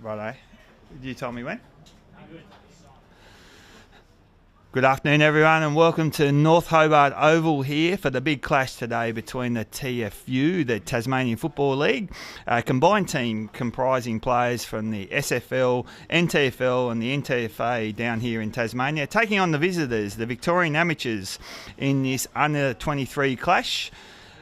Righto. You told me when? Good afternoon, everyone, and welcome to North Hobart Oval here for the big clash today between the TFU, the Tasmanian Football League, a combined team comprising players from the SFL, NTFL and the NTFA down here in Tasmania, taking on the visitors, the Victorian Amateurs, in this under-23 clash.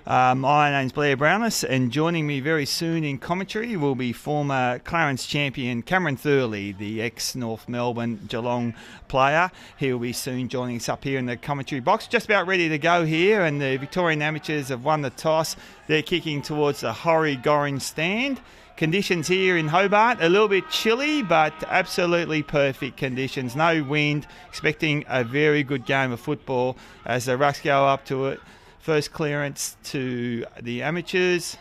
My name's Blair Brownless, and joining me very soon in commentary will be former Clarence champion Cameron Thurley, the ex-North Melbourne Geelong player. He'll be soon joining us up here in the commentary box. Just about ready to go here, and the Victorian Amateurs have won the toss. They're kicking towards the Horry-Gorringe stand. Conditions here in Hobart, a little bit chilly, but absolutely perfect conditions. No wind, expecting a very good game of football as the Rucks go up to it. First clearance to the Amateurs.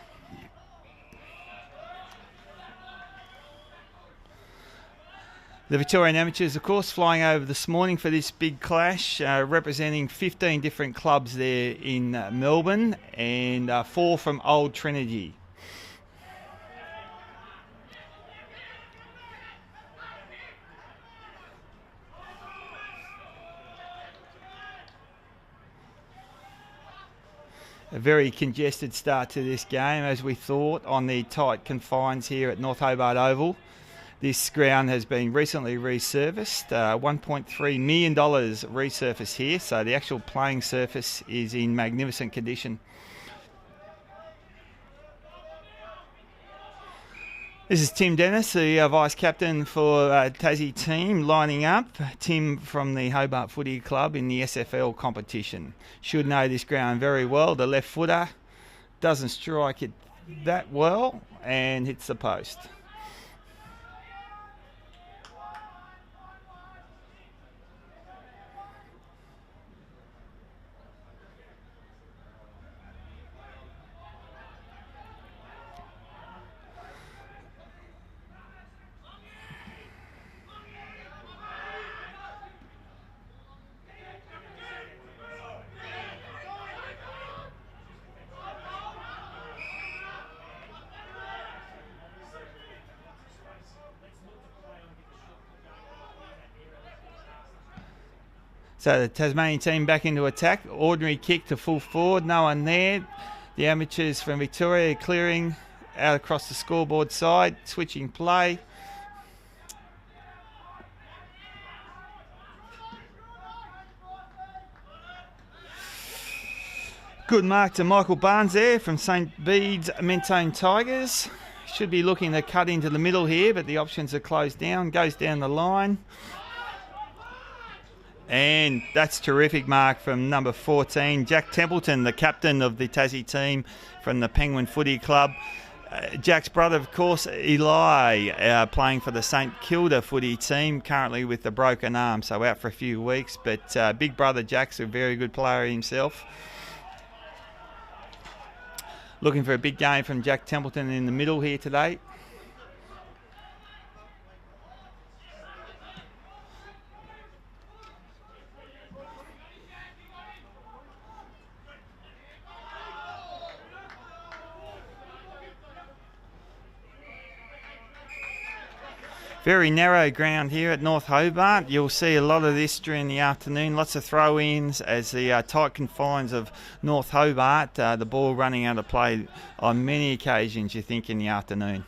The Victorian Amateurs, of course, flying over this morning for this big clash, representing 15 different clubs there in Melbourne and 4 from Old Trinity. A very congested start to this game, as we thought, on the tight confines here at North Hobart Oval. This ground has been recently resurfaced, $1.3 million resurfaced here, so the actual playing surface is in magnificent condition. This is Tim Dennis, the vice captain for Tassie team, lining up. Tim from the Hobart Footy Club in the SFL competition. Should know this ground very well. The left footer doesn't strike it that well and hits the post. So the Tasmanian team back into attack. Ordinary kick to full forward. No one there. The Amateurs from Victoria clearing out across the scoreboard side. Switching play. Good mark to Michael Barnes there from St Bede's Mentone Tigers. Should be looking to cut into the middle here, but the options are closed down. Goes down the line. And that's terrific mark from number 14, Jack Templeton, the captain of the Tassie team from the Penguin Footy Club. Jack's brother, of course, Eli, playing for the St Kilda footy team, currently with the broken arm, so out for a few weeks. But big brother Jack's a very good player himself. Looking for a big game from Jack Templeton in the middle here today. Very narrow ground here at North Hobart. You'll see a lot of this during the afternoon. Lots of throw-ins as the tight confines of North Hobart. The ball running out of play on many occasions, you think, in the afternoon.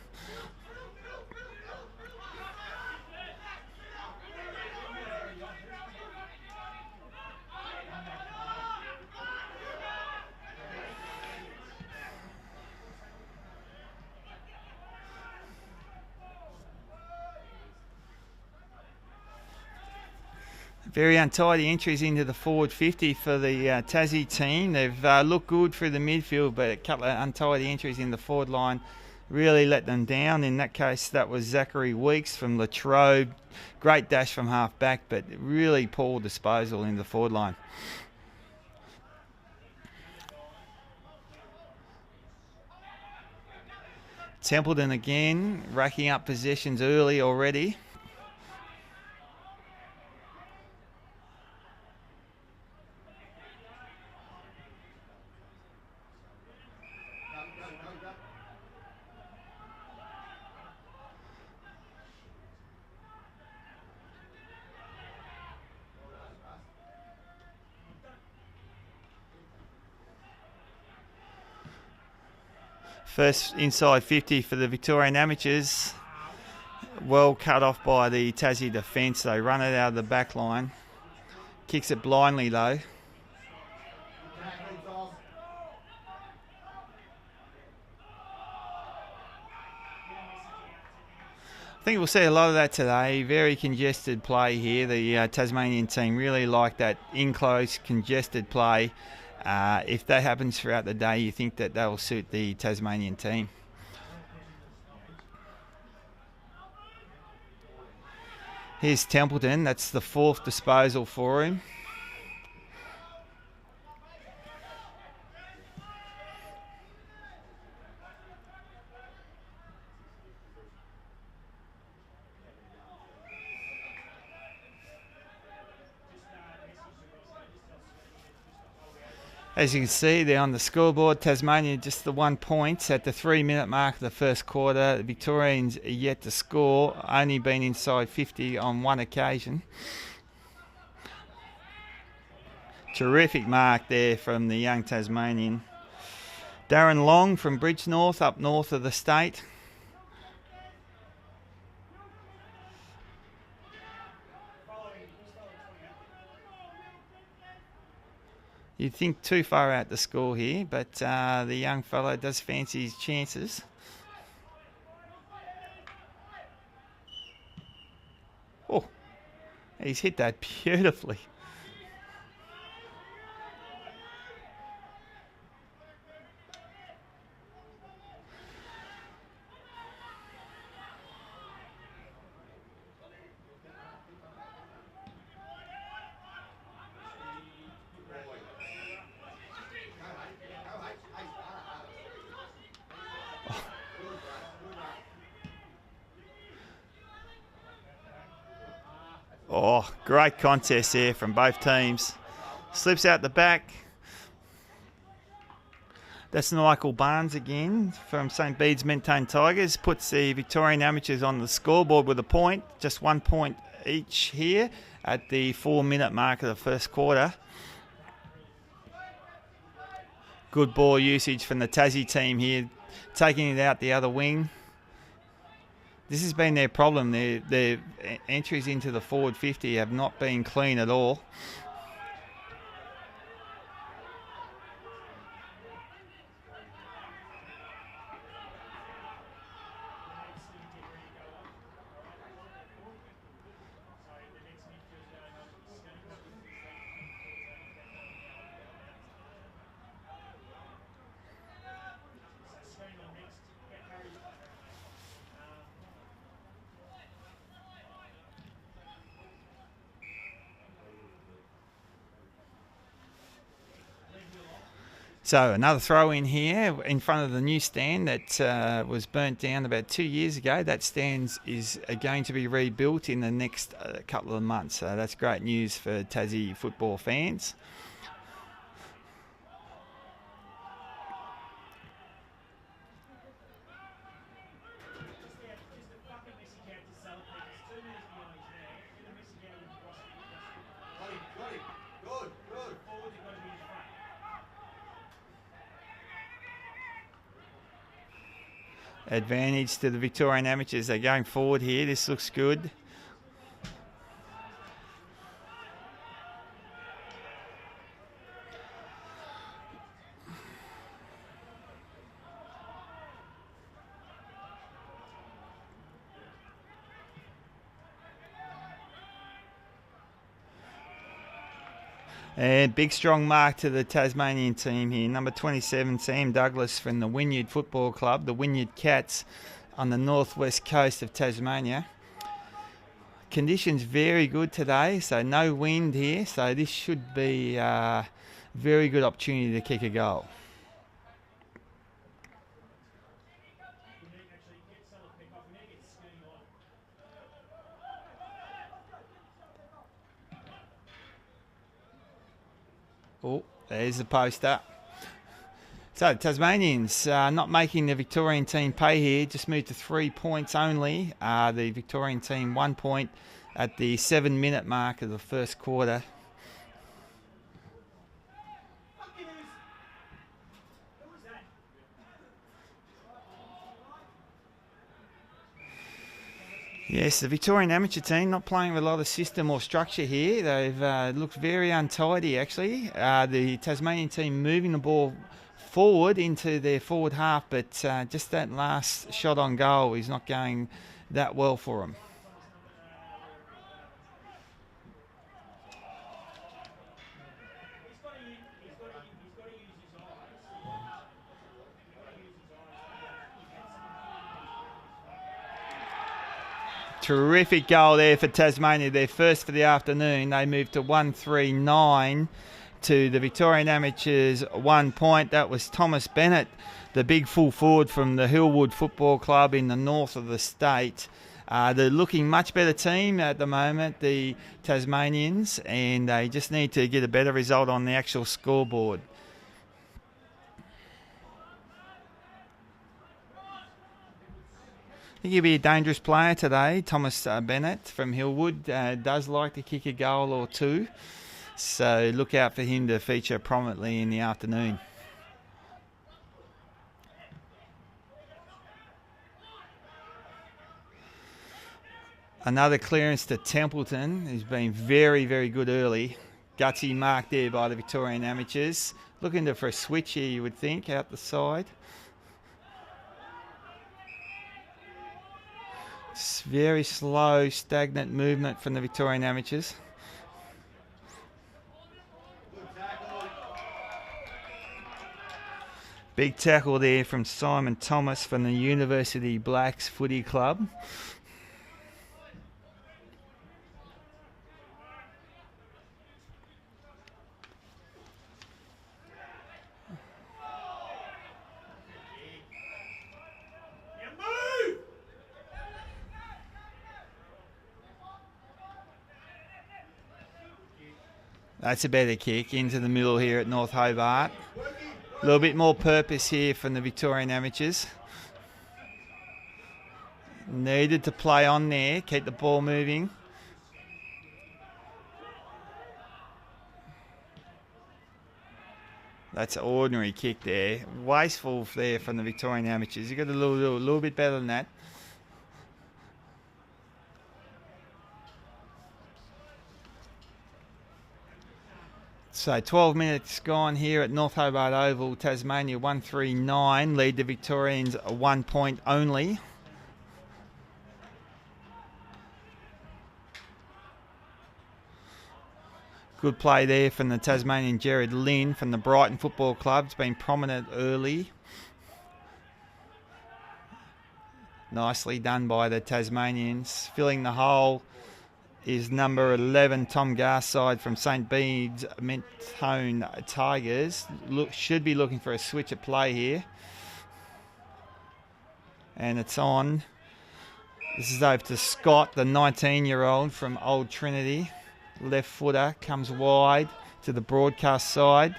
Very untidy entries into the forward 50 for the Tassie team. They've looked good through the midfield, but a couple of untidy entries in the forward line really let them down. In that case, that was Zachary Weeks from Latrobe. Great dash from half back, but really poor disposal in the forward line. Templeton again, racking up possessions early already. First inside 50 for the Victorian Amateurs. Well cut off by the Tassie defence. They run it out of the back line. Kicks it blindly though. I think we'll see a lot of that today. Very congested play here. The Tasmanian team really like that in-close, congested play. If that happens throughout the day, you think that will suit the Tasmanian team. Here's Templeton. That's the 4th disposal for him. As you can see there on the scoreboard, Tasmania just the 1 point at the 3-minute mark of the first quarter. The Victorians are yet to score, only been inside 50 on one occasion. Terrific mark there from the young Tasmanian. Darren Long from Bridgenorth, up north of the state. You'd think too far out to score here, but the young fellow does fancy his chances. Oh, he's hit that beautifully. Oh, great contest there from both teams. Slips out the back. That's Michael Barnes again from St. Bede's Mentone Tigers. Puts the Victorian Amateurs on the scoreboard with a point. Just 1 point each here at the 4-minute mark of the first quarter. Good ball usage from the Tassie team here, taking it out the other wing. This has been their problem. Their entries into the forward 50 have not been clean at all. So another throw in here in front of the new stand that was burnt down about 2 years ago. That stand is going to be rebuilt in the next couple of months. So that's great news for Tassie football fans. Advantage to the Victorian Amateurs. They're going forward here. This looks good. And big strong mark to the Tasmanian team here. Number 27, Sam Douglas from the Wynyard Football Club, the Wynyard Cats on the northwest coast of Tasmania. Conditions very good today, so no wind here, so this should be a very good opportunity to kick a goal. Oh, there's the poster. So Tasmanians not making the Victorian team pay here, just moved to 3 points only. The Victorian team 1 point at the 7-minute mark of the first quarter. Yes, the Victorian amateur team not playing with a lot of system or structure here. They've looked very untidy, actually. The Tasmanian team moving the ball forward into their forward half, but just that last shot on goal is not going that well for them. Terrific goal there for Tasmania, their first for the afternoon. They moved to 139 to the Victorian Amateurs 1 point. That was Thomas Bennett, the big full forward from the Hillwood Football Club in the north of the state. They're looking much better team at the moment, the Tasmanians, and they just need to get a better result on the actual scoreboard. I think he'll be a dangerous player today. Thomas Bennett from Hillwood does like to kick a goal or two, so look out for him to feature prominently in the afternoon. Another clearance to Templeton, who's been very, very good early. Gutsy mark there by the Victorian Amateurs. Looking for a switch here, you would think, out the side. It's very slow, stagnant movement from the Victorian Amateurs. Big tackle there from Simon Thomas from the University Blacks Footy Club. That's a better kick into the middle here at North Hobart. A little bit more purpose here from the Victorian Amateurs. Needed to play on there, keep the ball moving. That's an ordinary kick there. Wasteful there from the Victorian Amateurs. You've got to do a little bit better than that. So 12 minutes gone here at North Hobart Oval. Tasmania 139, lead the Victorians 1 point only. Good play there from the Tasmanian Jared Lynn from the Brighton Football Club. It's been prominent early. Nicely done by the Tasmanians. Filling the hole is number 11, Tom Garside from St Bede's Mentone Tigers. Should be looking for a switch of play here. And it's on. This is over to Scott, the 19-year-old from Old Trinity. Left footer comes wide to the broadcast side.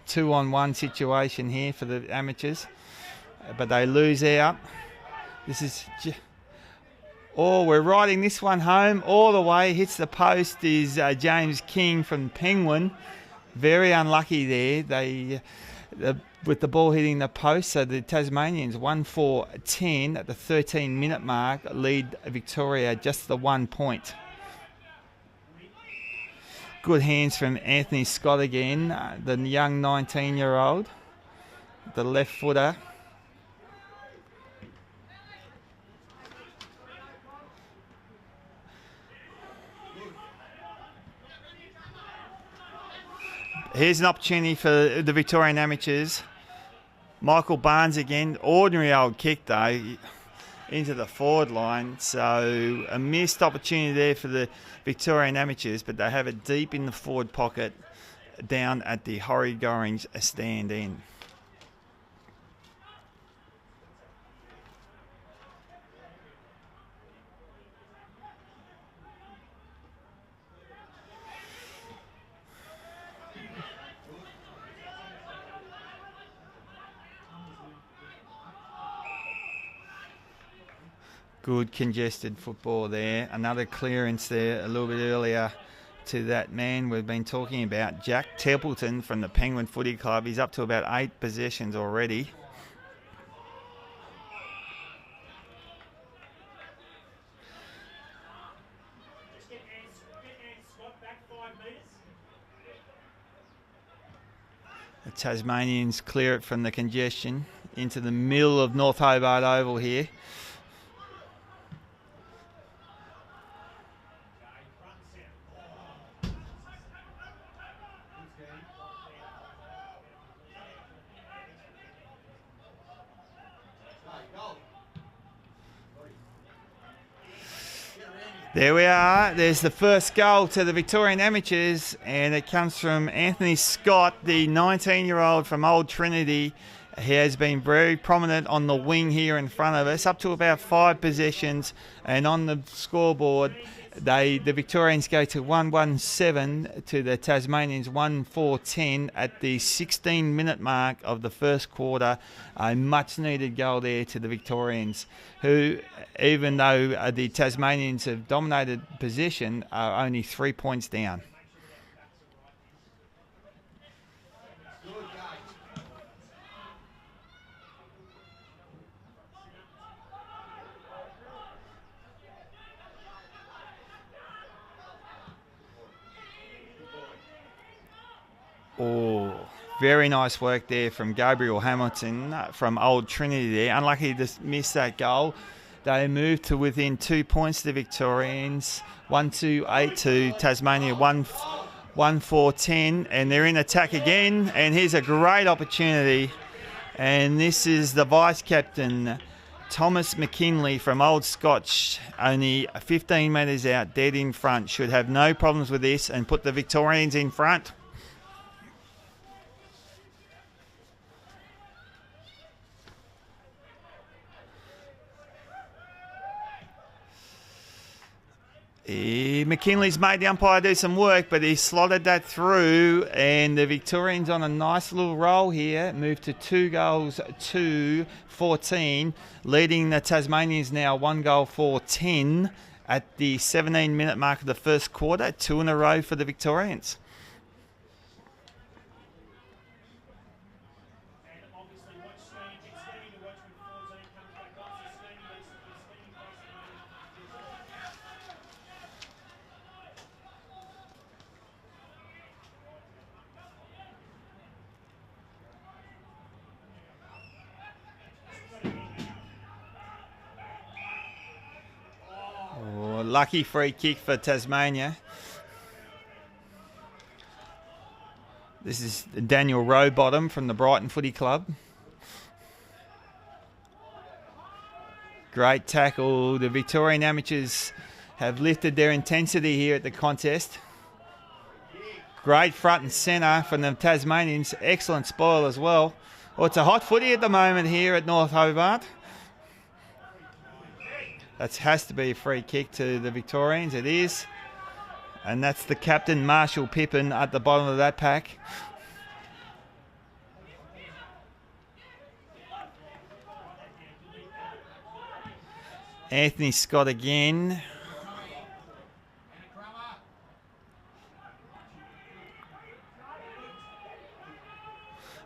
2-on-1 situation here for the amateurs. But they lose out. This is... Oh, we're riding this one home all the way. Hits the post is James King from Penguin. Very unlucky there. With the ball hitting the post. So the Tasmanians 1-4-10 at the 13-minute mark lead Victoria just the 1 point. Good hands from Anthony Scott again, the young 19-year-old, the left footer. Here's an opportunity for the Victorian Amateurs. Michael Barnes again, ordinary old kick though, into the forward line. So a missed opportunity there for the Victorian Amateurs, but they have it deep in the forward pocket down at the Horry-Gorringe stand end. Good congested football there. Another clearance there a little bit earlier to that man we've been talking about, Jack Templeton from the Penguin Footy Club. He's up to about 8 possessions already. The Tasmanians clear it from the congestion into the middle of North Hobart Oval here. There we are. There's the first goal to the Victorian Amateurs, and it comes from Anthony Scott, the 19-year-old from Old Trinity. He has been very prominent on the wing here in front of us, up to about 5 possessions, and on the scoreboard, the Victorians go to 1-1-7 to the Tasmanians 1-4-10 at the 16-minute mark of the first quarter. A much-needed goal there to the Victorians, who, even though the Tasmanians have dominated possession, are only 3 points down. Oh, very nice work there from Gabriel Hamilton from Old Trinity there. Unlucky to miss that goal. They moved to within 2 points, the Victorians. 1-2-8 to Tasmania, 1-4-10. And they're in attack again. And here's a great opportunity. And this is the vice-captain, Thomas McKinley from Old Scotch, only 15 metres out, dead in front. Should have no problems with this and put the Victorians in front. McKinley's made the umpire do some work, but he slotted that through, and the Victorians on a nice little roll here, moved to 2-14, leading the Tasmanians now 1-4-10 at the 17-minute mark of the first quarter. 2 in a row for the Victorians. Lucky free kick for Tasmania. This is Daniel Rowbottom from the Brighton Footy Club. Great tackle. The Victorian Amateurs have lifted their intensity here at the contest. Great front and centre from the Tasmanians. Excellent spoil as well. Well, it's a hot footy at the moment here at North Hobart. That has to be a free kick to the Victorians. It is. And that's the captain, Marshall Pippin, at the bottom of that pack. Anthony Scott again.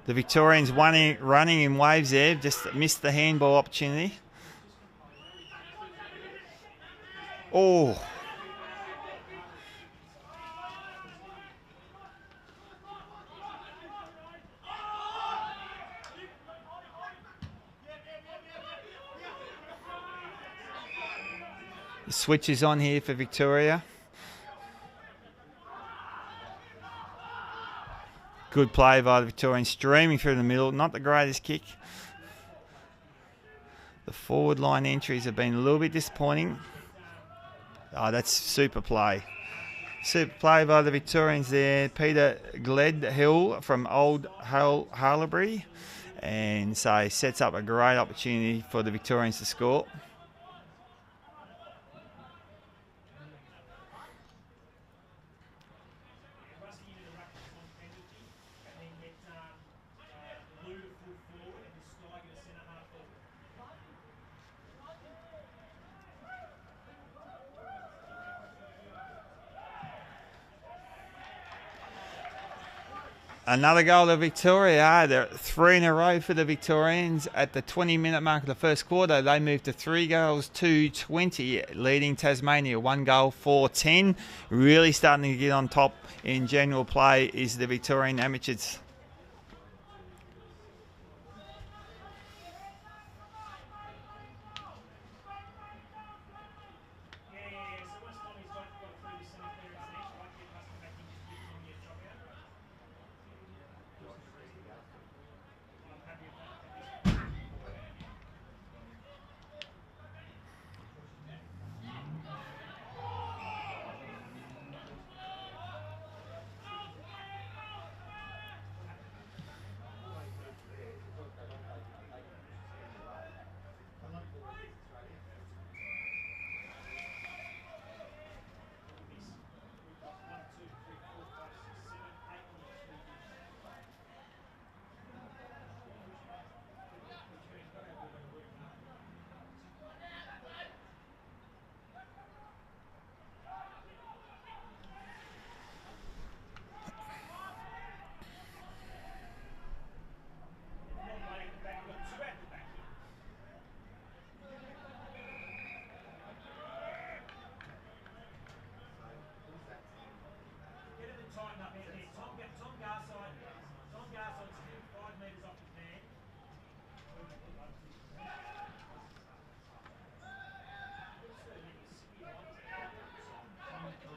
The Victorians running in waves there. Just missed the handball opportunity. Oh. The switch is on here for Victoria. Good play by the Victorians, streaming through the middle. Not the greatest kick. The forward line entries have been a little bit disappointing. Oh, that's super play. Super play by the Victorians there. Peter Gledhill from Old Harlebury. And so sets up a great opportunity for the Victorians to score. Another goal to Victoria. They're 3 in a row for the Victorians. At the 20-minute mark of the first quarter, they moved to 3-20, leading Tasmania 1-4-10. Really starting to get on top in general play is the Victorian Amateurs.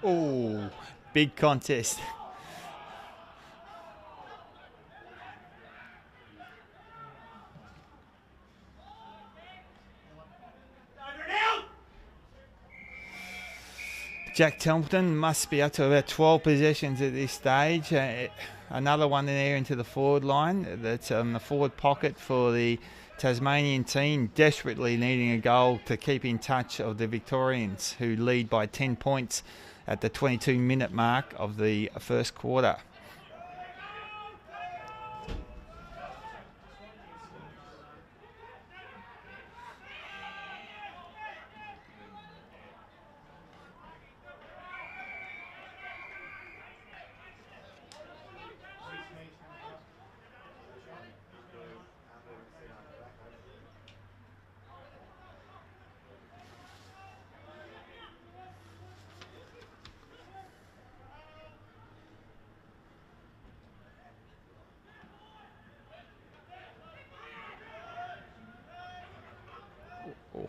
Oh, big contest. Jack Templeton must be up to about 12 possessions at this stage. Another one in there into the forward line. That's the forward pocket for the Tasmanian team, desperately needing a goal to keep in touch of the Victorians, who lead by 10 points at the 22-minute mark of the first quarter. Oh.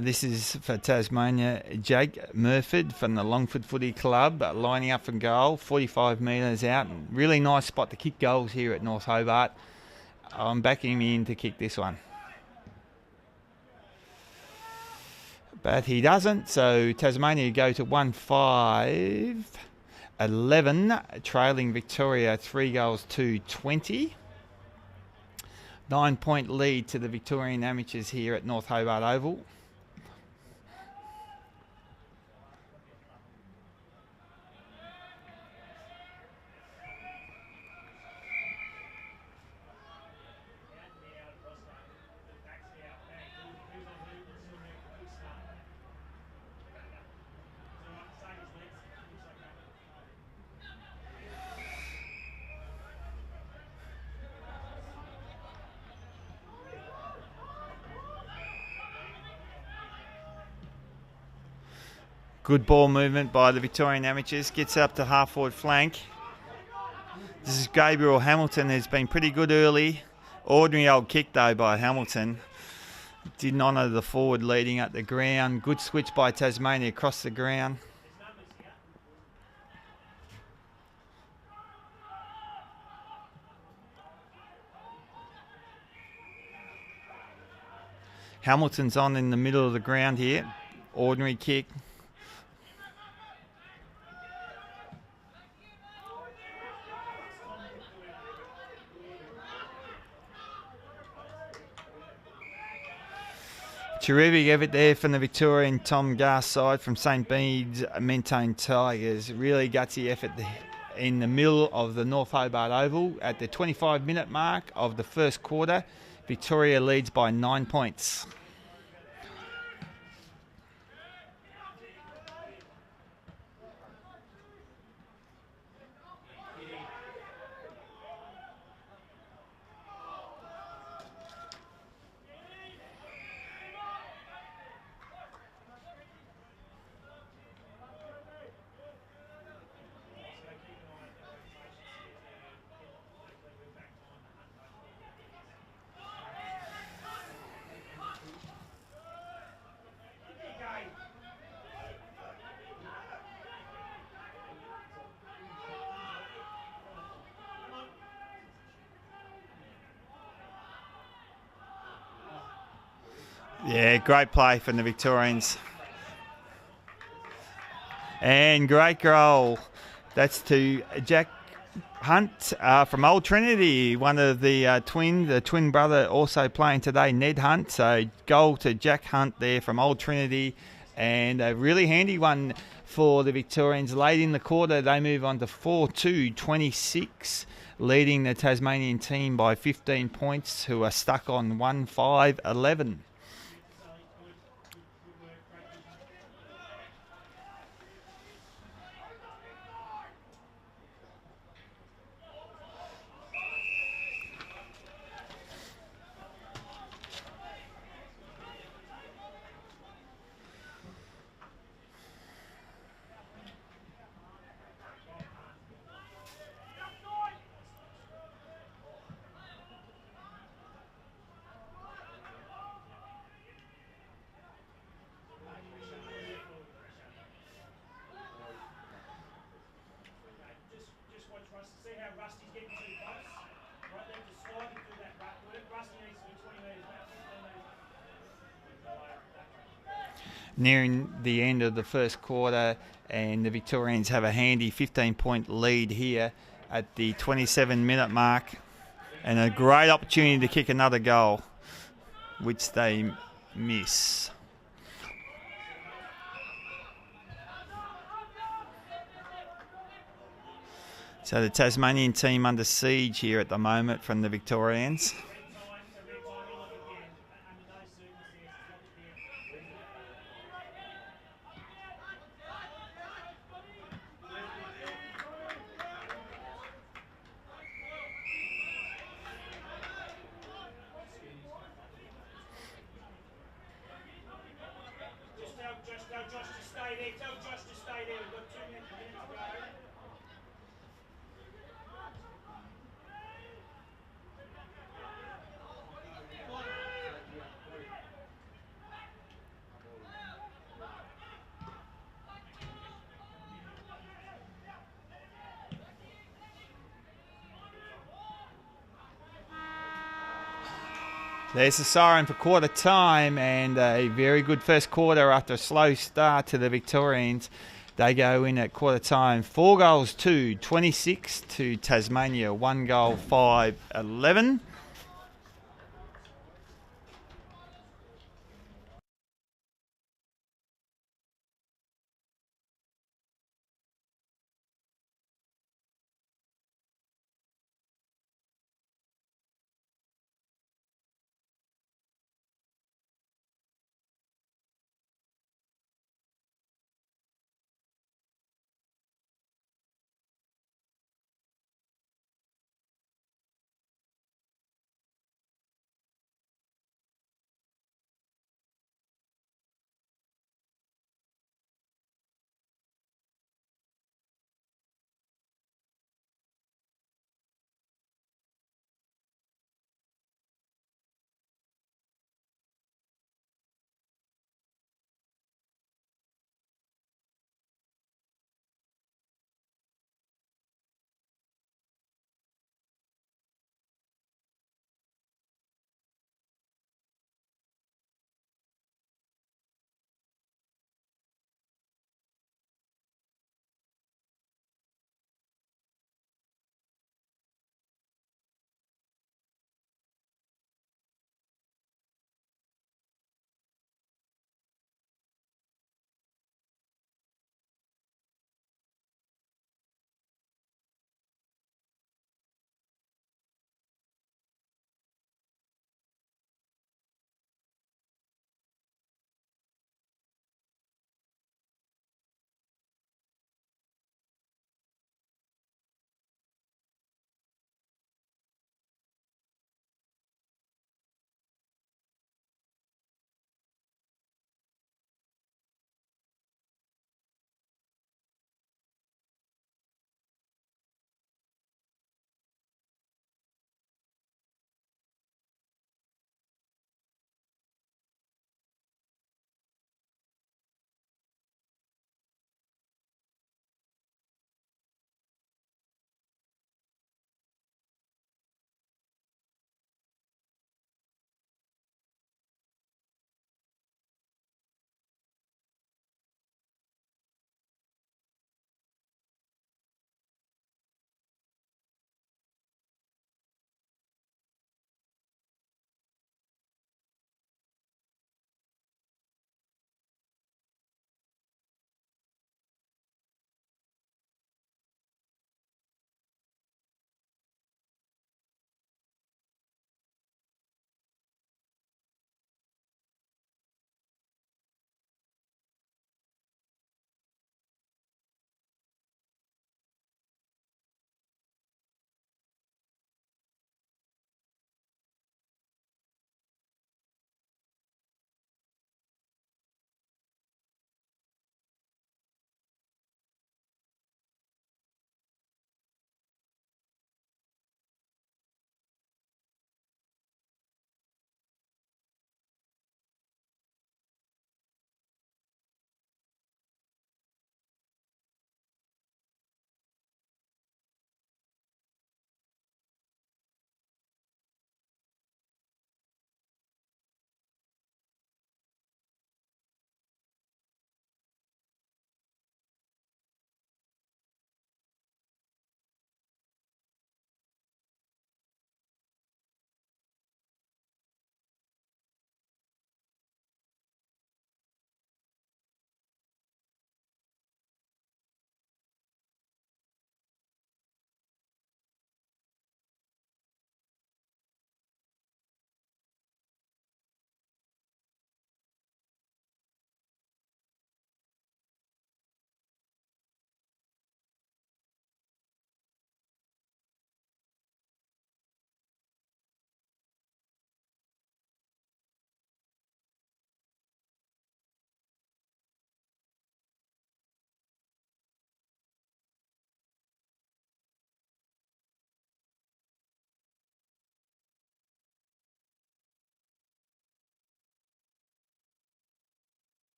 This is for Tasmania, Jake Murford from the Longford Footy Club, lining up for goal, 45 metres out. Really nice spot to kick goals here at North Hobart. I'm backing him in to kick this one. But he doesn't, so Tasmania go to 1-5-11, trailing Victoria 3 goals to 20. 9-point lead to the Victorian amateurs here at North Hobart Oval. Good ball movement by the Victorian amateurs. Gets up to half-forward flank. This is Gabriel Hamilton. Has been pretty good early. Ordinary old kick, though, by Hamilton. Didn't honour the forward leading up the ground. Good switch by Tasmania across the ground. Hamilton's on in the middle of the ground here. Ordinary kick. Terrific effort there from the Victorian Tom Garth side from St Bede's Mentone Tigers. Really gutsy effort there in the middle of the North Hobart Oval at the 25-minute mark of the first quarter. Victoria leads by 9 points. Yeah, great play from the Victorians. And great goal. That's to Jack Hunt from Old Trinity, one of the twin brother also playing today, Ned Hunt. So goal to Jack Hunt there from Old Trinity, and a really handy one for the Victorians. Late in the quarter, they move on to 4-2-26, leading the Tasmanian team by 15 points, who are stuck on 1-5-11. nearing the end of the first quarter, and the Victorians have a handy 15-point lead here at the 27-minute mark, and a great opportunity to kick another goal, which they miss. So the Tasmanian team under siege here at the moment from the Victorians. There's the siren for quarter time, and a very good first quarter after a slow start to the Victorians. They go in at quarter time 4 goals to 26 to Tasmania, 1 goal 5-11.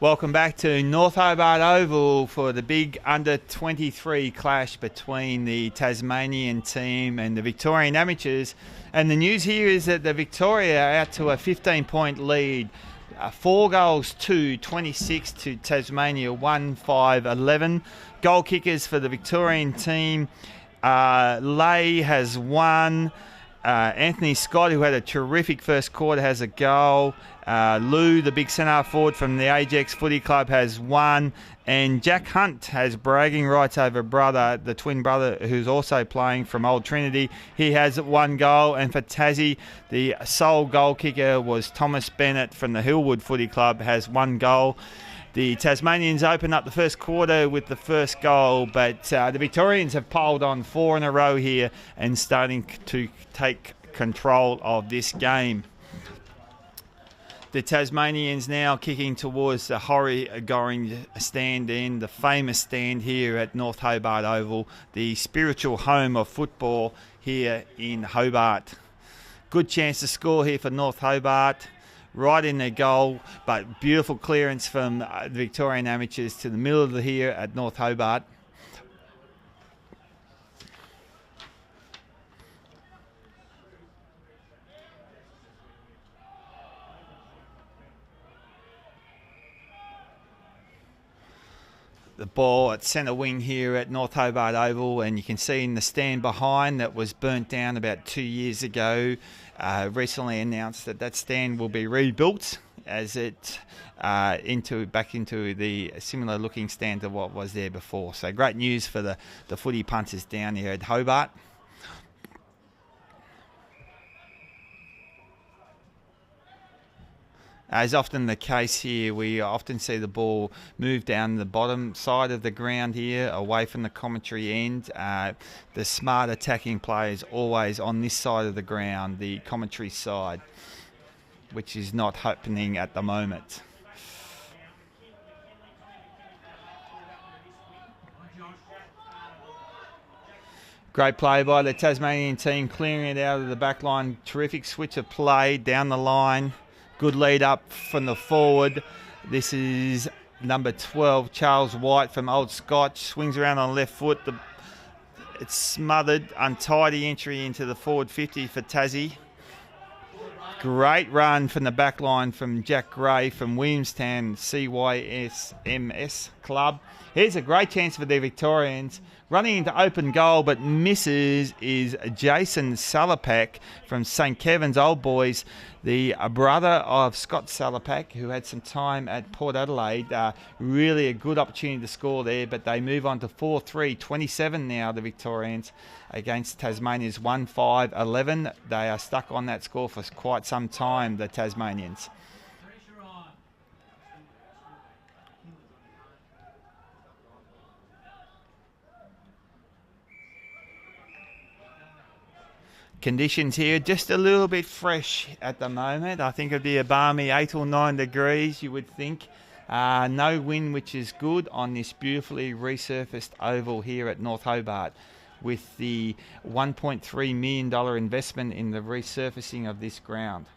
Welcome back to North Hobart Oval for the big under-23 clash between the Tasmanian team and the Victorian Amateurs. And the news here is that the Victoria are out to a 15-point lead. 4 goals to 26 to Tasmania 1-5-11. Goal kickers for the Victorian team. Lay has one. Anthony Scott, who had a terrific first quarter, has a goal. Lou, the big centre forward from the Ajax Footy Club, has one. And Jack Hunt has bragging rights over brother, the twin brother, who's also playing from Old Trinity. He has 1 goal. And for Tassie, the sole goal kicker was Thomas Bennett from the Hillwood Footy Club, has 1 goal. The Tasmanians open up the first quarter with the first goal, but the Victorians have piled on 4 in a row here and starting to take control of this game. The Tasmanians now kicking towards the Horry-Gorring stand end, the famous stand here at North Hobart Oval, the spiritual home of football here in Hobart. Good chance to score here for North Hobart. Right in their goal, but beautiful clearance from the Victorian Amateurs to the middle of the here at North Hobart. The ball at centre wing here at North Hobart Oval, and you can see in the stand behind that was burnt down about 2 years ago. Recently announced that stand will be rebuilt as it back into the similar looking stand to what was there before. So great news for the footy punters down here at Hobart. As often the case here, we often see the ball move down the bottom side of the ground here, away from the commentary end. The smart attacking play is always on this side of the ground, the commentary side, which is not happening at the moment. Great play by the Tasmanian team, clearing it out of the back line. Terrific switch of play down the line. Good lead up from the forward. This is number 12, Charles White from Old Scotch. Swings around on the left foot. It's smothered, untidy entry into the forward 50 for Tassie. Great run from the back line from Jack Gray from Williamstown CYSMS Club. Here's a great chance for the Victorians. Running into open goal but misses is Jason Salapak from St Kevin's Old Boys, the brother of Scott Salapak, who had some time at Port Adelaide. Really a good opportunity to score there, but they move on to 4-3-27 now, the Victorians, against Tasmania's 1-5-11. They are stuck on that score for quite some time, the Tasmanians. Conditions here just a little bit fresh at the moment. I think it'd be a balmy 8 or 9 degrees, you would think. No wind, which is good on this beautifully resurfaced oval here at North Hobart, with the $1.3 million investment in the resurfacing of this ground.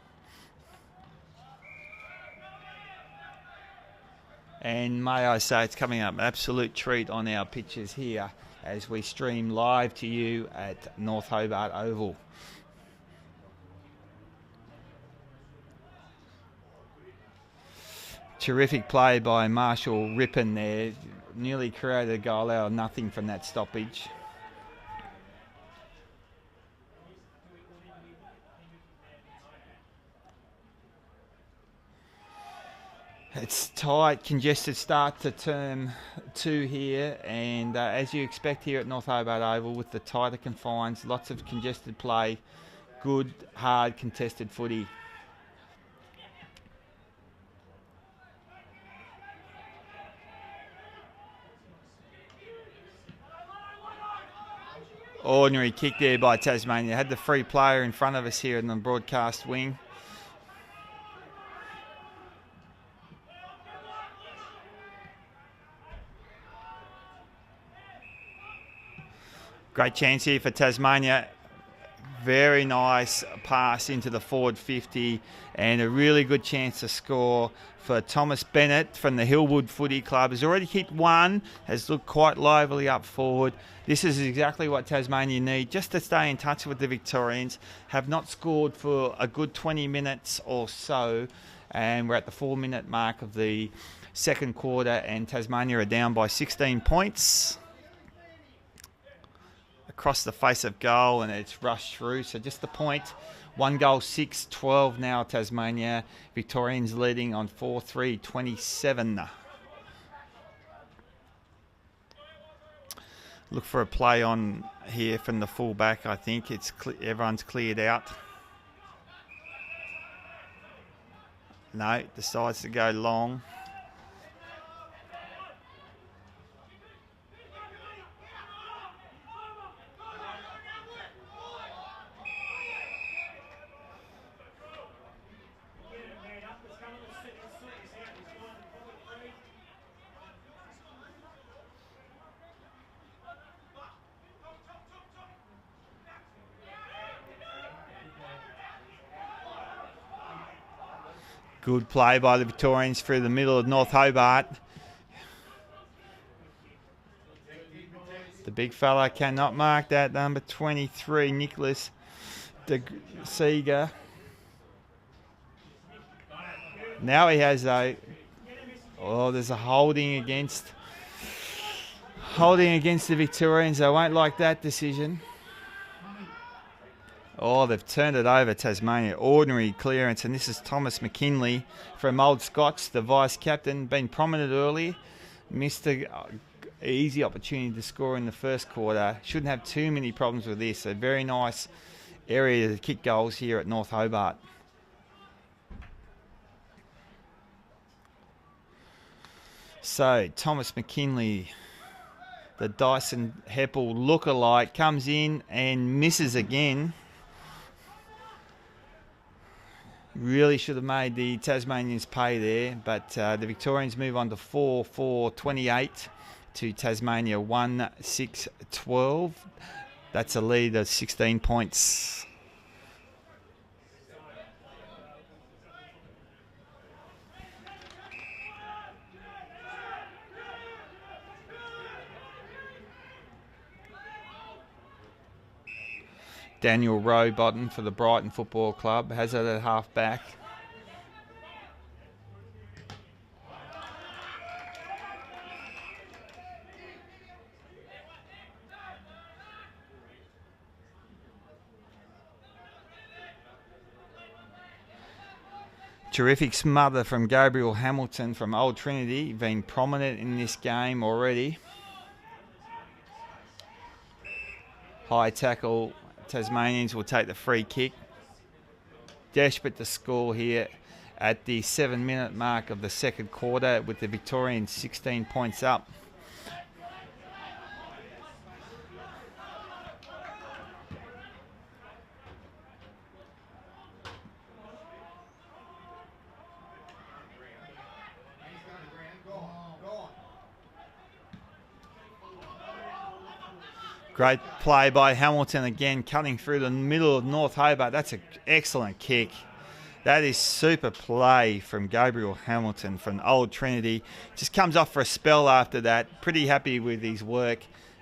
And may I say, it's coming up an absolute treat on our pitches here as we stream live to you at North Hobart Oval. Terrific play by Marshall Rippon there. Nearly created a goal out of nothing from that stoppage. It's tight, congested start to turn 2 here, and as you expect here at North Hobart Oval with the tighter confines, lots of congested play, good, hard, contested footy. Ordinary kick there by Tasmania. Had the free player in front of us here in the broadcast wing. Great chance here for Tasmania. Very nice pass into the forward 50 and a really good chance to score for Thomas Bennett from the Hillwood Footy Club. Has already kicked one, has looked quite lively up forward. This is exactly what Tasmania need, just to stay in touch with the Victorians. Have not scored for a good 20 minutes or so, and we're at the 4-minute mark of the second quarter, and Tasmania are down by 16 points. Across the face of goal, and it's rushed through, so just the point. 1 goal, 6-12 now Tasmania. Victorians leading on 4-3-27. Look for a play on here from the fullback. I think it's everyone's cleared out. No, decides to go long. Good play by the Victorians through the middle of North Hobart. The big fella cannot mark that. Number 23, Nicholas de Seeger. Now he has a... Oh, there's a holding against the Victorians. They won't like that decision. Oh, they've turned it over, Tasmania. Ordinary clearance, and this is Thomas McKinley from Old Scots, the vice-captain. Been prominent early. Missed an easy opportunity to score in the first quarter. Shouldn't have too many problems with this. A very nice area to kick goals here at North Hobart. So, Thomas McKinley, the Dyson Heppel lookalike, comes in and misses again. Really should have made the Tasmanians pay there, but the Victorians move on to 4-4-28 to Tasmania 1-6-12. That's a lead of 16 points. Daniel Rowbottom for the Brighton Football Club has it at half back. Terrific smother from Gabriel Hamilton from Old Trinity, been prominent in this game already. High tackle. Tasmanians will take the free kick. Desperate to score here at the 7-minute mark of the second quarter with the Victorians 16 points up. Great play by Hamilton again, cutting through the middle of North Hobart. That's an excellent kick. That is super play from Gabriel Hamilton from Old Trinity. Just comes off for a spell after that. Pretty happy with his work.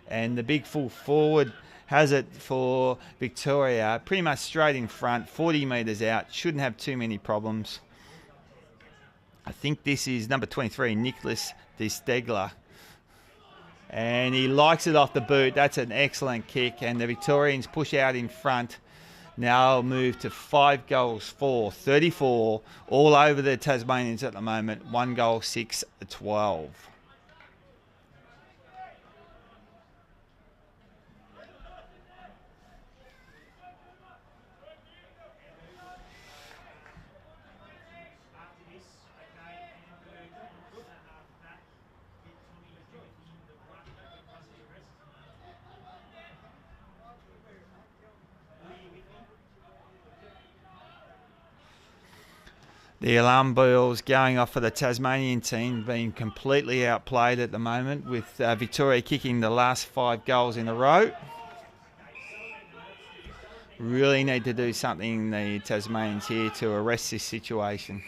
And the big full forward has it for Victoria. Pretty much straight in front, 40 metres out. Shouldn't have too many problems. I think this is number 23, Nicholas de Stegler. And he likes it off the boot. That's an excellent kick. And the Victorians push out in front. Now move to 5 goals for 34. All over the Tasmanians at the moment. 1 goal, 6-12. The alarm bells going off for the Tasmanian team, being completely outplayed at the moment, with Victoria kicking the last 5 goals in a row. Really need to do something, the Tasmanians here, to arrest this situation.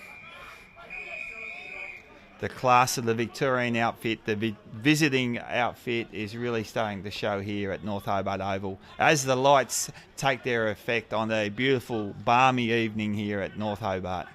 The class of the Victorian outfit, the visiting outfit, is really starting to show here at North Hobart Oval as the lights take their effect on a beautiful balmy evening here at North Hobart.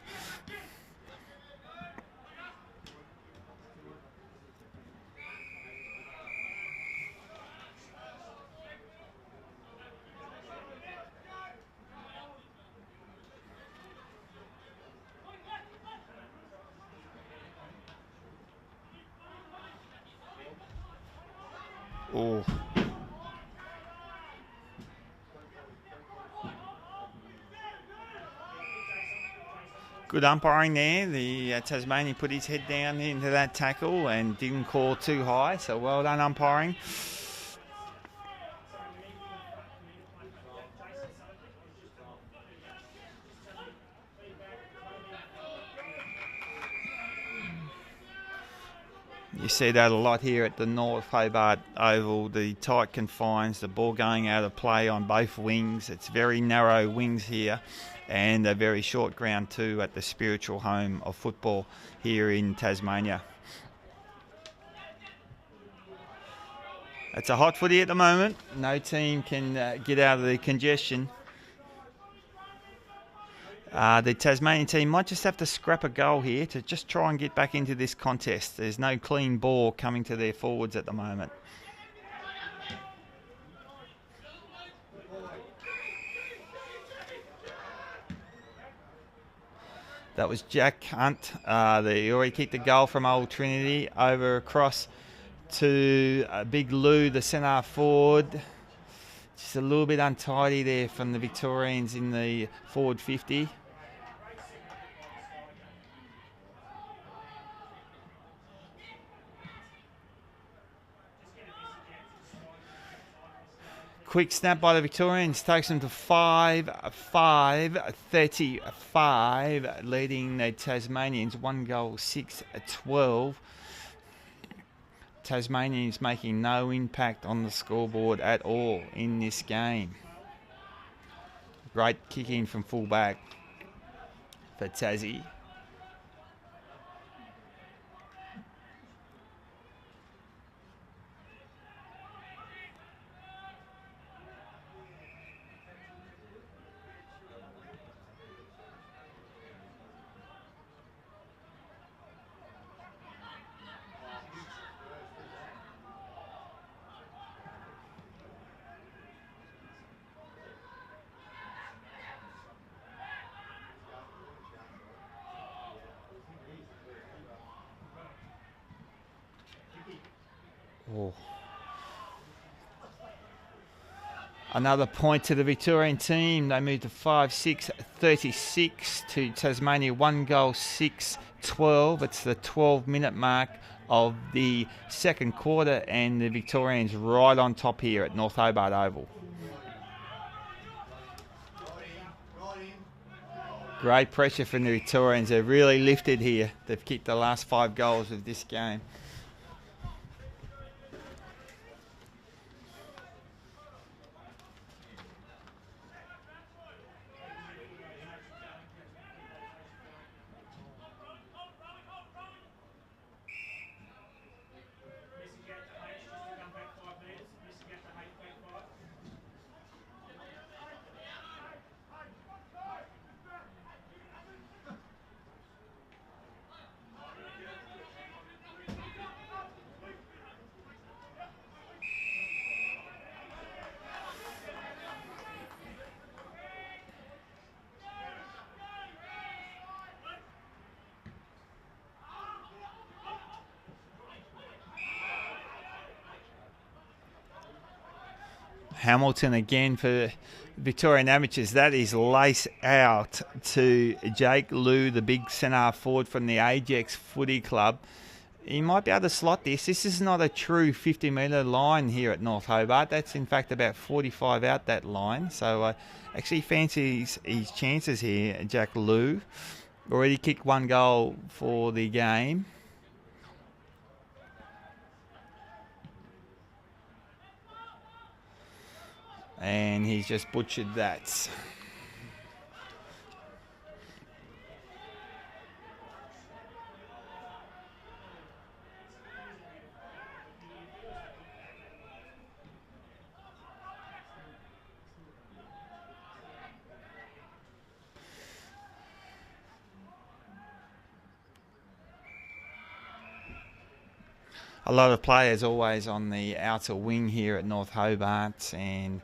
Oh. Good umpiring there. The Tasmanian put his head down into that tackle and didn't call too high, so well done umpiring. You see that a lot here at the North Hobart Oval, the tight confines, the ball going out of play on both wings. It's very narrow wings here and a very short ground too at the spiritual home of football here in Tasmania. It's a hot footy at the moment. No team can get out of the congestion. The Tasmanian team might just have to scrap a goal here to just try and get back into this contest. There's no clean ball coming to their forwards at the moment. That was Jack Hunt. He already kicked the goal from Old Trinity over across to Big Lou, the centre forward. Just a little bit untidy there from the Victorians in the forward 50. Quick snap by the Victorians takes them to 5-5-35, leading the Tasmanians 1 goal 6-12. Tasmanians making no impact on the scoreboard at all in this game. Great kicking from fullback for Tassie. Oh. Another point to the Victorian team. They moved to 5-6-36 to Tasmania 1 goal 6-12. It's the 12-minute mark of the second quarter, and the Victorians right on top here at North Hobart Oval. Great pressure from the Victorians. They've really lifted here. They've kicked the last 5 goals of this game. Hamilton again for Victorian Amateurs. That is lace out to Jake Liu, the big centre forward from the Ajax Footy Club. He might be able to slot this. This is not a true 50-metre line here at North Hobart. That's in fact about 45 out that line. So actually fancies his chances here. Jack Liu already kicked 1 goal for the game. And he's just butchered that. A lot of players always on the outer wing here at North Hobart, and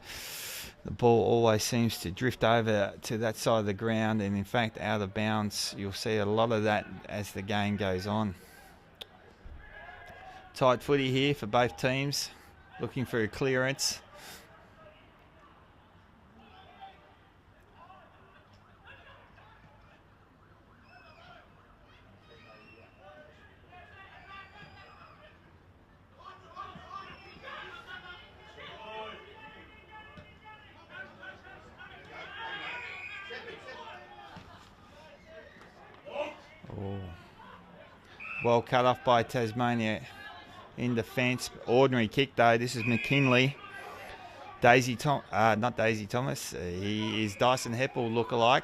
the ball always seems to drift over to that side of the ground, and in fact out of bounds. You'll see a lot of that as the game goes on. Tight footy here for both teams, looking for a clearance. Well cut off by Tasmania in defence. Ordinary kick though. This is McKinley. Not Daisy Thomas. He is Dyson Heppel lookalike.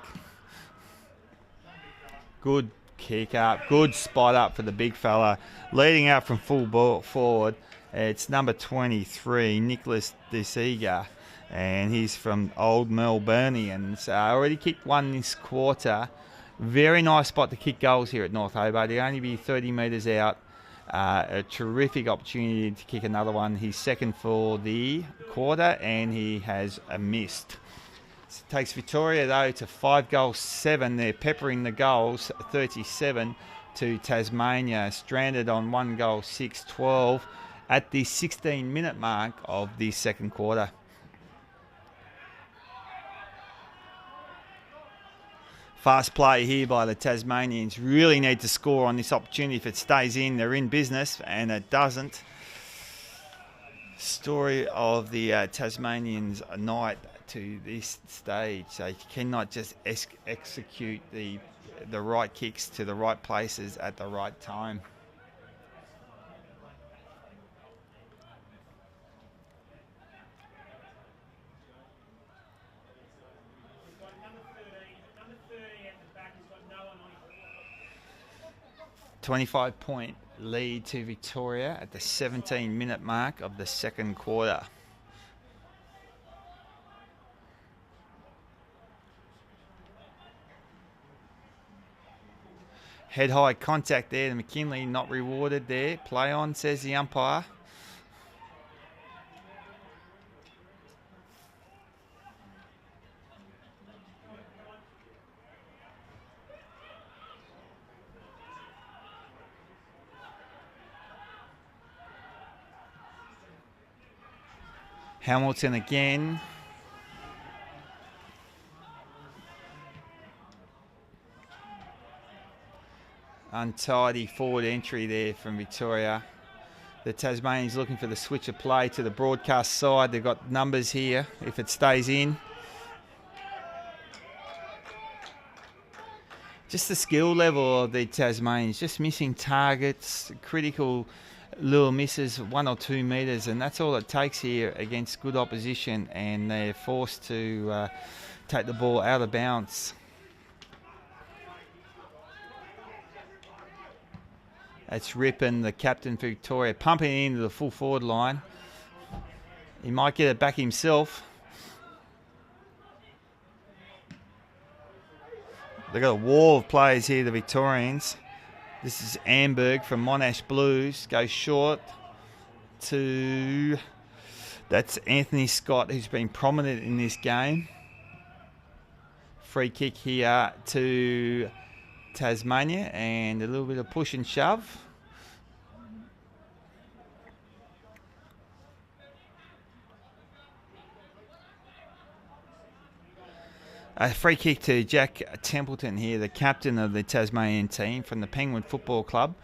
Good kick up. Good spot up for the big fella. Leading out from full ball forward. It's number 23, Nicholas DeSiga. And he's from Old Melburnians. Already kicked one this quarter. Very nice spot to kick goals here at North Hobart. He'll only be 30 metres out. A terrific opportunity to kick another one. He's second for the quarter and he has a missed. So it takes Victoria though to 5-7. They're peppering the goals, 37 to Tasmania. Stranded on 1 goal, 6-12 at the 16-minute mark of the second quarter. Fast play here by the Tasmanians. Really need to score on this opportunity. If it stays in, they're in business, and it doesn't. Story of the Tasmanians night to this stage. They cannot just execute the right kicks to the right places at the right time. $25-point lead to Victoria at the 17-minute mark of the second quarter. Head-high contact there to McKinley, not rewarded there. Play on, says the umpire. Hamilton again. Untidy forward entry there from Victoria. The Tasmanians looking for the switch of play to the broadcast side. They've got numbers here if it stays in. Just the skill level of the Tasmanians, just missing targets, critical little misses, 1 or 2 metres, and that's all it takes here against good opposition, and they're forced to take the ball out of bounds. That's Rippon, the captain for Victoria, pumping it into the full forward line. He might get it back himself. They've got a wall of players here, the Victorians. This is Amberg from Monash Blues. Goes short to... That's Anthony Scott, who's been prominent in this game. Free kick here to Tasmania, and a little bit of push and shove. A free kick to Jack Templeton here, the captain of the Tasmanian team from the Penguin Football Club.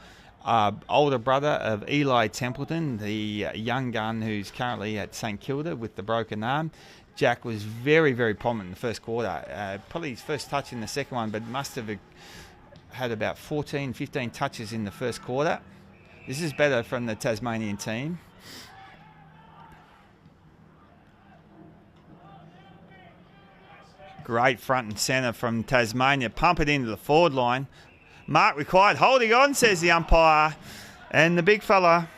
Older brother of Eli Templeton, the young gun who's currently at St Kilda with the broken arm. Jack was very, very prominent in the first quarter. Probably his first touch in the second one, but must have had about 14, 15 touches in the first quarter. This is better from the Tasmanian team. Great front and centre from Tasmania. Pump it into the forward line. Mark required. Holding on, says the umpire. And the big fella,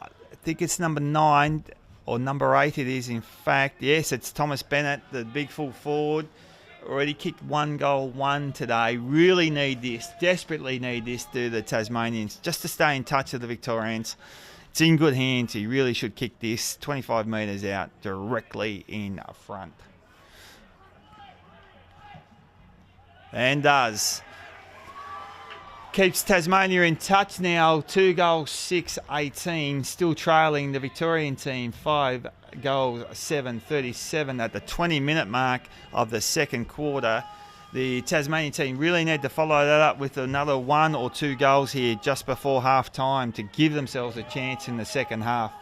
I think it's number 9 or number 8 it is, in fact. Yes, it's Thomas Bennett, the big full forward. Already kicked 1 goal, 1 today. Really need this. Desperately need this, do the Tasmanians, just to stay in touch with the Victorians. It's in good hands. He really should kick this 25 metres out directly in front. And does. Keeps Tasmania in touch now. 2 goals, 6-18. Still trailing the Victorian team. 5 goals, 7-37 at the 20-minute mark of the second quarter. The Tasmanian team really need to follow that up with another 1 or 2 goals here just before half time to give themselves a chance in the second half.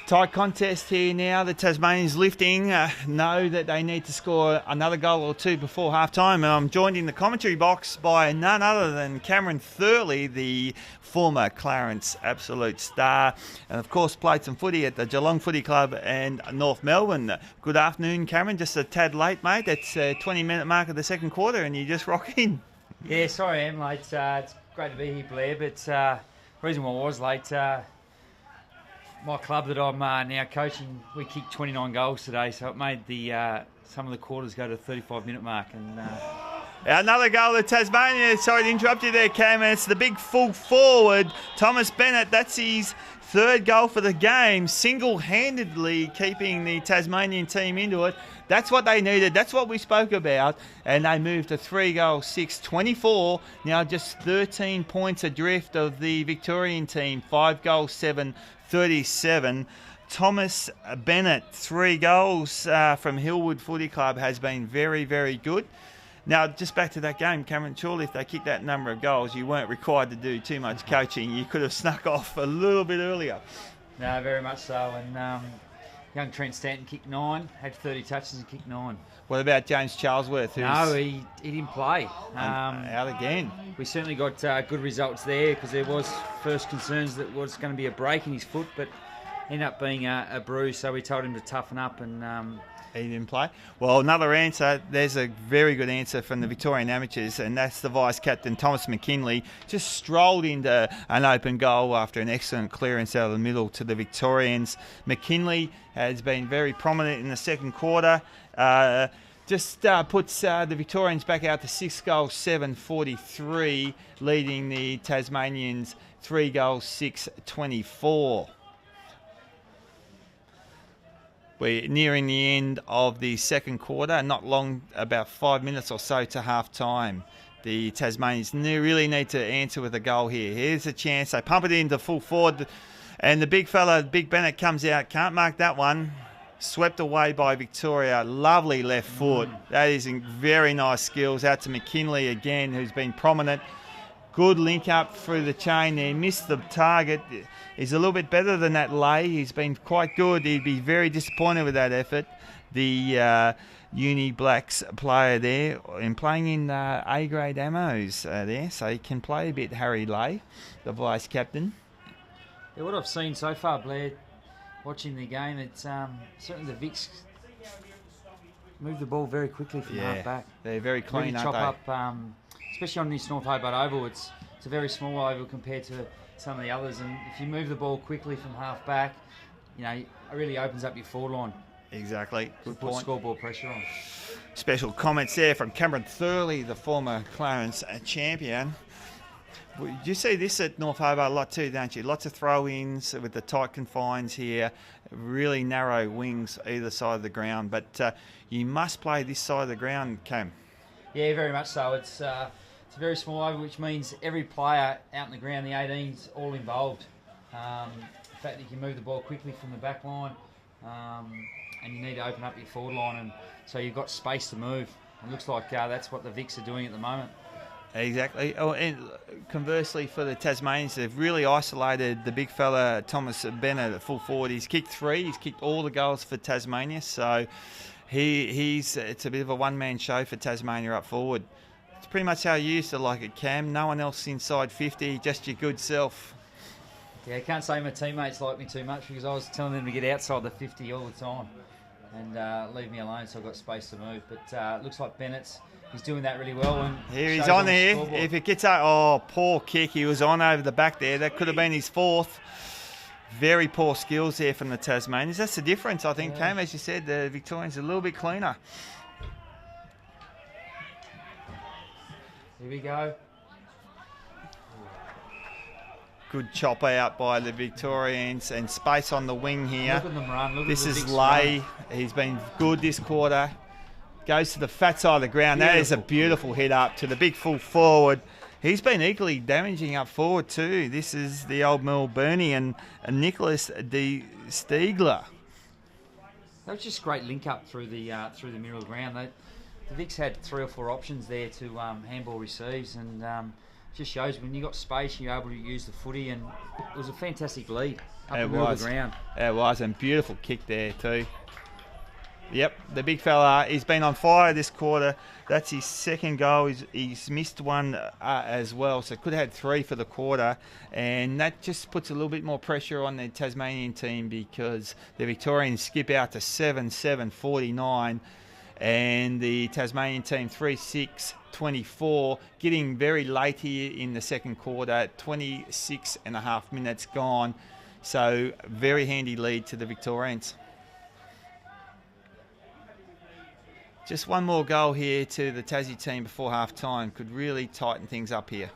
Tight contest here now. The Tasmanians lifting, know that they need to score another goal or 2 before half-time. And I'm joined in the commentary box by none other than Cameron Thurley, the former Clarence absolute star. And, of course, played some footy at the Geelong Footy Club and North Melbourne. Good afternoon, Cameron. Just a tad late, mate. It's a 20-minute mark of the second quarter and you just rock in. Yeah, sorry I am late. It's great to be here, Blair. But the reason why I was late... my club that I'm now coaching, we kicked 29 goals today, so it made the some of the quarters go to the 35-minute mark. And another goal of Tasmania. Sorry to interrupt you there, Cam. It's the big full forward, Thomas Bennett. That's his 3rd goal for the game, single-handedly keeping the Tasmanian team into it. That's what they needed. That's what we spoke about. And they moved to 3 goals, 6-24. Now just 13 points adrift of the Victorian team. 5 goals, 7-37. Thomas Bennett, 3 goals from Hillwood Footy Club, has been very, very good. Now, just back to that game, Cameron, surely if they kicked that number of goals, you weren't required to do too much coaching. You could have snuck off a little bit earlier. No, very much so. And young Trent Stanton kicked 9, had 30 touches and kicked 9. What about James Charlesworth? No, he didn't play. Out again. We certainly got good results there because there was first concerns that was going to be a break in his foot, but ended up being a bruise, so we told him to toughen up and... He didn't play. Well, another answer. There's a very good answer from the Victorian Amateurs, and that's the vice-captain, Thomas McKinley. Just strolled into an open goal after an excellent clearance out of the middle to the Victorians. McKinley has been very prominent in the second quarter. Puts the Victorians back out to 6 goals, 7-43, leading the Tasmanians 3 goals, 6-24. We're nearing the end of the second quarter, not long, about 5 minutes or so to half-time. The Tasmanians really need to answer with a goal here. Here's a chance. They pump it into full forward, and the big fella, Big Bennett, comes out. Can't mark that one. Swept away by Victoria. Lovely left foot. That is very nice skills. Out to McKinley again, who's been prominent. Good link up through the chain there. Missed the target. He's a little bit better than that lay. He's been quite good. He'd be very disappointed with that effort. The Uni Blacks player there, and playing in A-grade ammos there, so he can play a bit. Harry Lay, the vice captain. Yeah, what I've seen so far, Blair, watching the game, it's certainly the Vics move the ball very quickly from half back. They're very clean, really aren't they? Up, especially on this North Hobart Oval. It's a very small oval compared to some of the others, and if you move the ball quickly from half back, it really opens up your forward line. Exactly. Good put point. Scoreboard pressure on. Special comments there from Cameron Thurley, the former Clarence champion. You see this at North Hobart a lot too, don't you? Lots of throw-ins with the tight confines here, really narrow wings either side of the ground. But you must play this side of the ground, Cam. Yeah, very much so. It's a very small oval, which means every player out in the ground, the 18s, all involved. fact that you can move the ball quickly from the back line, and you need to open up your forward line, and so you've got space to move. It looks like that's what the Vics are doing at the moment. Exactly. Oh, and conversely for the Tasmanians, they've really isolated the big fella Thomas Bennett at full forward. He's kicked 3. He's kicked all the goals for Tasmania, so it's a bit of a one-man show for Tasmania up forward. It's pretty much how you used to like it, Cam. No one else inside 50, just your good self. Yeah, I can't say my teammates like me too much because I was telling them to get outside the 50 all the time and leave me alone so I've got space to move. But it looks like he's doing that really well. And here he's on here. If it gets out, oh, poor kick. He was on over the back there. That could have been his 4th. Very poor skills there from the Tasmanians. That's the difference, I think, Cam. As you said, the Victorians are a little bit cleaner. Here we go. Good chop out by the Victorians and space on the wing here. Look at them run. This is Lay. He's been good this quarter. Goes to the fat side of the ground. Beautiful. That is a beautiful hit up to the big full forward. He's been equally damaging up forward too. This is the old Melburnian Nicholas de Stiegler. That was just great link up through the middle of the ground. The Vics had 3 or 4 options there to handball receives, and just shows when you got space, you're able to use the footy, and it was a fantastic lead up the middle of the ground. It was, and beautiful kick there too. Yep, the big fella, he's been on fire this quarter. That's his 2nd goal. He's missed one as well, so could have had 3 for the quarter. And that just puts a little bit more pressure on the Tasmanian team because the Victorians skip out to 7-7-49. And the Tasmanian team 3-6-24, getting very late here in the 2nd quarter, 26.5 minutes gone. So very handy lead to the Victorians. Just one more goal here to the Tassie team before half-time could really tighten things up here.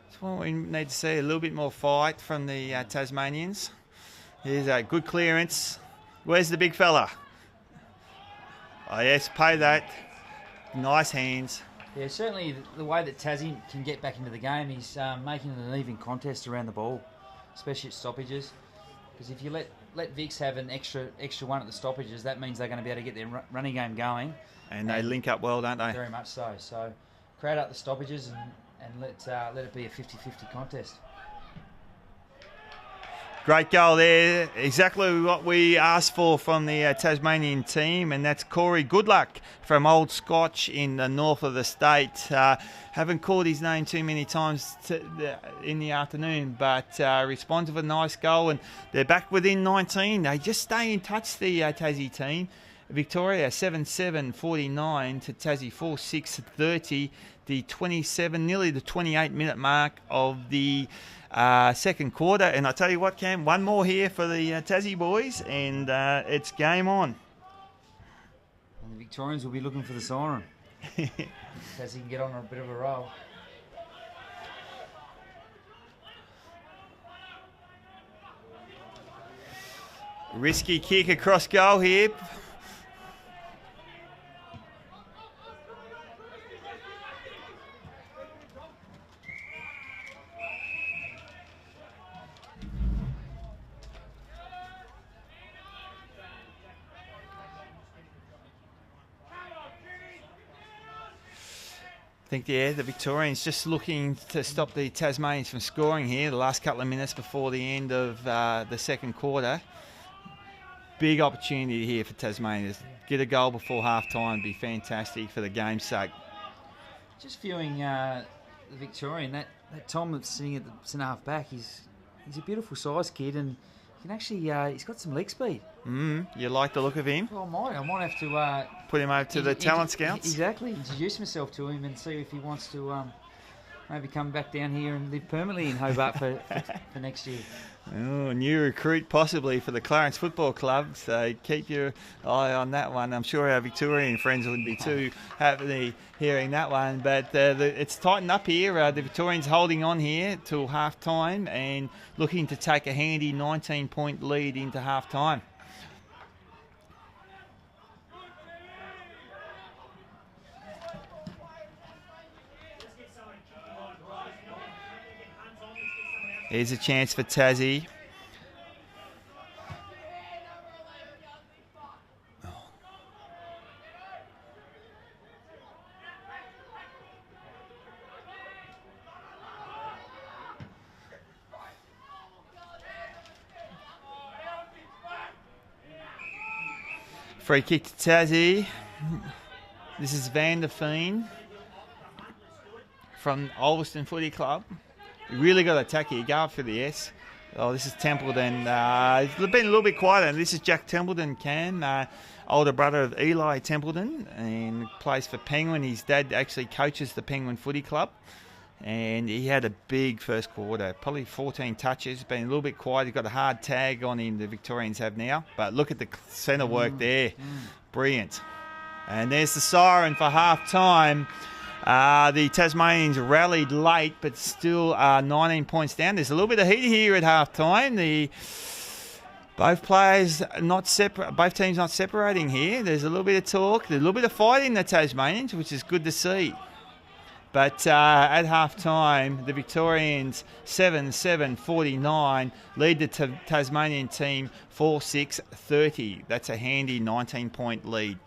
That's what we need to see, a little bit more fight from the Tasmanians. Here's a good clearance. Where's the big fella? Oh yes, pay that. Nice hands. Yeah, certainly the way that Tassie can get back into the game is making it an even contest around the ball, especially at stoppages. Because if you let Vics have an extra one at the stoppages, that means they're going to be able to get their running game going. And they link up well, don't they? Very much so. So crowd out the stoppages and let it be a 50-50 contest. Great goal there. Exactly what we asked for from the Tasmanian team, and that's Corey Goodluck from Old Scotch in the north of the state. Haven't called his name too many times in the afternoon, but responds with a nice goal, and they're back within 19. They just stay in touch, the Tassie team. Victoria 7-7-49 to Tassie 4-6-30. The 27, nearly the 28-minute mark of the 2nd quarter. And I tell you what, Cam, one more here for the Tassie boys, and it's game on. And the Victorians will be looking for the siren. Tassie can get on a bit of a roll. Risky kick across goal here. I think, yeah, the Victorians just looking to stop the Tasmanians from scoring here the last couple of minutes before the end of the 2nd quarter. Big opportunity here for Tasmania. Get a goal before half-time, be fantastic for the game's sake. Just viewing the Victorian, that Tom that's sitting at the centre-half back, he's a beautiful size kid, and he can actually, he's got some leg speed. You like the look of him? Well, I might have to put him over to the talent scouts. Exactly, introduce myself to him and see if he wants to maybe come back down here and live permanently in Hobart for next year. Oh, new recruit possibly for the Clarence Football Club, so keep your eye on that one. I'm sure our Victorian friends wouldn't be too happy hearing that one, but it's tightened up here. The Victorians holding on here till half-time and looking to take a handy 19-point lead into half-time. Here's a chance for Tassie. Free kick to Tassie. This is Van der Veen from Ulverston Footy Club. You really got to attack here. Go up for the S. Oh, this is Templeton. It's been a little bit quieter. This is Jack Templeton, older brother of Eli Templeton, and plays for Penguin. His dad actually coaches the Penguin Footy Club. And he had a big first quarter, probably 14 touches. Been a little bit quiet. He's got a hard tag on him, the Victorians have now. But look at the centre work there. Brilliant. And there's the siren for half-time. The Tasmanians rallied late, but still 19 points down. There's a little bit of heat here at half-time. Both teams not separating here. There's a little bit of talk. There's a little bit of fight in the Tasmanians, which is good to see. But at half-time, the Victorians 7-7-49 lead the Tasmanian team 4-6-30. That's a handy 19-point lead.